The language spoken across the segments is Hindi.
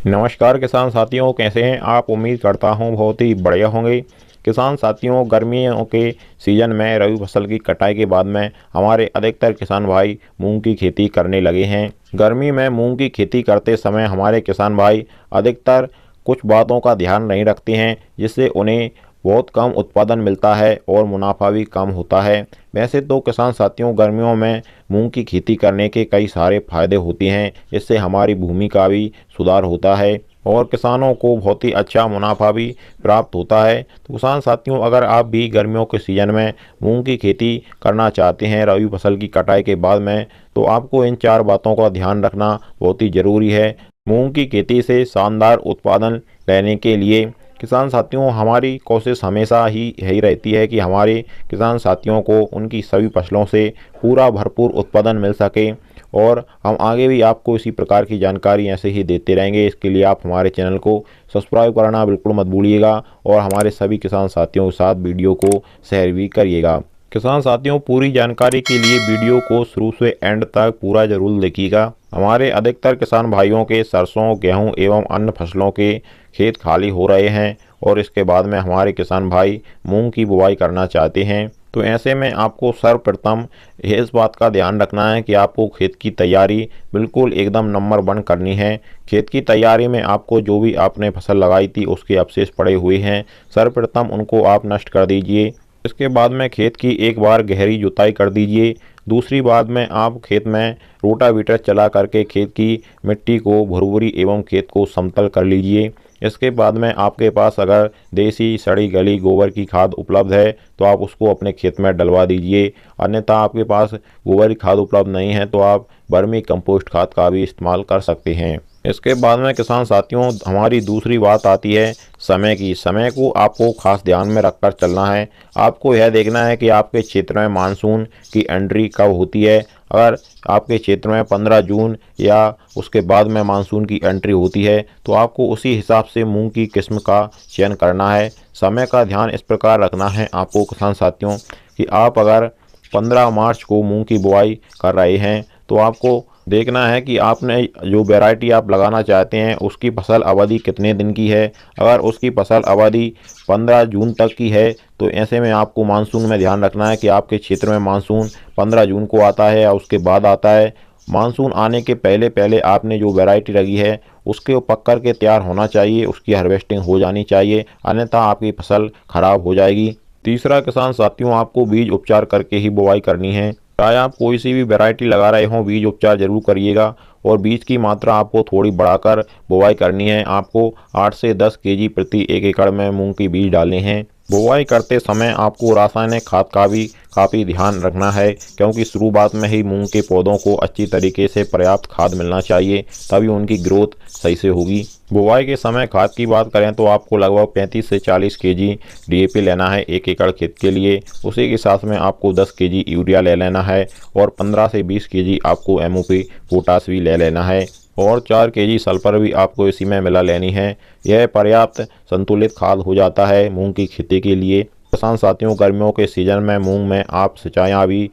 नमस्कार किसान साथियों, कैसे हैं आप। उम्मीद करता हूं बहुत ही बढ़िया होंगे। किसान साथियों, गर्मियों के सीज़न में रबी फसल की कटाई के बाद में हमारे अधिकतर किसान भाई मूंग की खेती करने लगे हैं। गर्मी में मूंग की खेती करते समय हमारे किसान भाई अधिकतर कुछ बातों का ध्यान नहीं रखते हैं, जिससे उन्हें बहुत कम उत्पादन मिलता है और मुनाफा भी कम होता है। वैसे तो किसान साथियों, गर्मियों में मूंग की खेती करने के कई सारे फायदे होते हैं, जिससे हमारी भूमि का भी सुधार होता है और किसानों को बहुत ही अच्छा मुनाफा भी प्राप्त होता है। तो किसान साथियों, अगर आप भी गर्मियों के सीज़न में मूंग की खेती करना चाहते हैं रबी फसल की कटाई के बाद में, तो आपको इन 4 बातों का ध्यान रखना बहुत ही ज़रूरी है। मूंग की खेती से शानदार उत्पादन लेने के लिए किसान साथियों, हमारी कोशिश हमेशा ही यही रहती है कि हमारे किसान साथियों को उनकी सभी फसलों से पूरा भरपूर उत्पादन मिल सके और हम आगे भी आपको इसी प्रकार की जानकारी ऐसे ही देते रहेंगे। इसके लिए आप हमारे चैनल को सब्सक्राइब करना बिल्कुल मत भूलिएगा और हमारे सभी किसान साथियों के साथ वीडियो को शेयर भी करिएगा। किसान साथियों, पूरी जानकारी के लिए वीडियो को शुरू से एंड तक पूरा जरूर देखिएगा। हमारे अधिकतर किसान भाइयों के सरसों, गेहूं एवं अन्य फसलों के खेत खाली हो रहे हैं और इसके बाद में हमारे किसान भाई मूंग की बुवाई करना चाहते हैं। तो ऐसे में आपको सर्वप्रथम इस बात का ध्यान रखना है कि आपको खेत की तैयारी बिल्कुल एकदम नंबर 1 करनी है। खेत की तैयारी में आपको जो भी आपने फसल लगाई थी उसके अवशेष पड़े हुए हैं, सर्वप्रथम उनको आप नष्ट कर दीजिए। इसके बाद में खेत की एक बार गहरी जुताई कर दीजिए। दूसरी बात में आप खेत में रोटावेटर चला करके खेत की मिट्टी को भुरभुरी एवं खेत को समतल कर लीजिए। इसके बाद में आपके पास अगर देसी सड़ी गली गोबर की खाद उपलब्ध है तो आप उसको अपने खेत में डलवा दीजिए। अन्यथा आपके पास गोबर की खाद उपलब्ध नहीं है तो आप वर्मी कंपोस्ट खाद का भी इस्तेमाल कर सकते हैं। इसके बाद में किसान साथियों, हमारी दूसरी बात आती है समय की। समय को आपको खास ध्यान में रखकर चलना है। आपको यह देखना है कि आपके क्षेत्र में मानसून की एंट्री कब होती है। अगर आपके क्षेत्र में 15 जून या उसके बाद में मानसून की एंट्री होती है तो आपको उसी हिसाब से मूंग की किस्म का चयन करना है। समय का ध्यान इस प्रकार रखना है आपको किसान साथियों कि आप अगर 15 मार्च को मूंग की बुआई कर रहे हैं तो आपको देखना है कि आपने जो वैरायटी आप लगाना चाहते हैं उसकी फसल अवधि कितने दिन की है। अगर उसकी फसल अवधि 15 जून तक की है तो ऐसे में आपको मानसून में ध्यान रखना है कि आपके क्षेत्र में मानसून 15 जून को आता है या उसके बाद आता है। मानसून आने के पहले पहले आपने जो वैरायटी लगी है उसके पक कर के तैयार होना चाहिए, उसकी हार्वेस्टिंग हो जानी चाहिए, अन्यथा आपकी फसल खराब हो जाएगी। तीसरा किसान साथियों, आपको बीज उपचार करके ही बुवाई करनी है। चाहे आप कोई सी भी वैरायटी लगा रहे हों, बीज उपचार जरूर करिएगा और बीज की मात्रा आपको थोड़ी बढ़ाकर बुवाई करनी है। आपको 8 से 10 केजी प्रति 1 एकड़ में मूंग के बीज डालने हैं। बुवाई करते समय आपको रासायनिक खाद का भी काफ़ी ध्यान रखना है, क्योंकि शुरुआत में ही मूंग के पौधों को अच्छी तरीके से पर्याप्त खाद मिलना चाहिए, तभी उनकी ग्रोथ सही से होगी। बुवाई के समय खाद की बात करें तो आपको लगभग 35 से 40 केजी डीएपी लेना है 1 एकड़ खेत के लिए। उसी के साथ में आपको 10 केजी यूरिया ले लेना है और 15 से 20 केजी आपको एमओपी पोटास भी ले लेना है और 4 केजी सल्फर भी आपको इसी में मिला लेनी है। यह पर्याप्त संतुलित खाद हो जाता है मूंग की खेती के लिए। किसान साथियों, गर्मियों के सीजन में मूंग में आप सिंचाइयाँ भी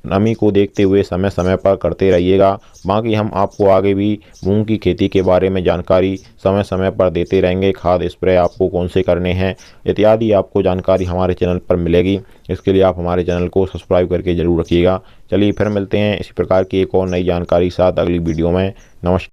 नमी को देखते हुए समय समय पर करते रहिएगा। बाकी हम आपको आगे भी मूंग की खेती के बारे में जानकारी समय समय पर देते रहेंगे। खाद स्प्रे आपको कौन से करने हैं इत्यादि आपको जानकारी हमारे चैनल पर मिलेगी। इसके लिए आप हमारे चैनल को सब्सक्राइब करके जरूर रखिएगा। चलिए फिर मिलते हैं इसी प्रकार की एक और नई जानकारी के साथ अगली वीडियो में। नमस्कार।